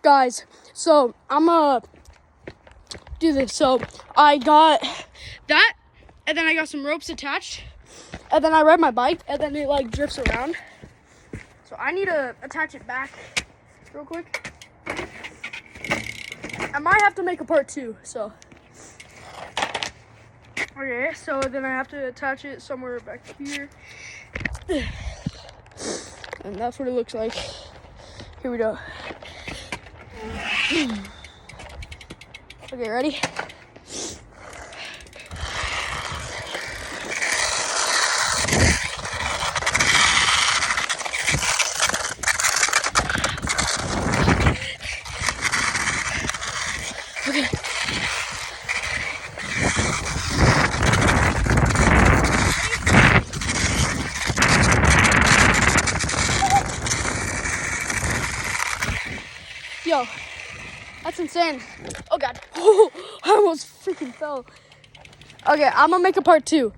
Guys, so I'm gonna do this. So I got that, and then I got some ropes attached, and then I ride my bike, and then it like drifts around. So I need to attach it back real quick. I might have to make a part 2, so. Okay, so then I have to attach it somewhere back here. And that's what it looks like. Here we go. Okay, ready? Okay. Yo, that's insane. Oh God. Oh, I almost freaking fell. Okay, I'm gonna make a part 2.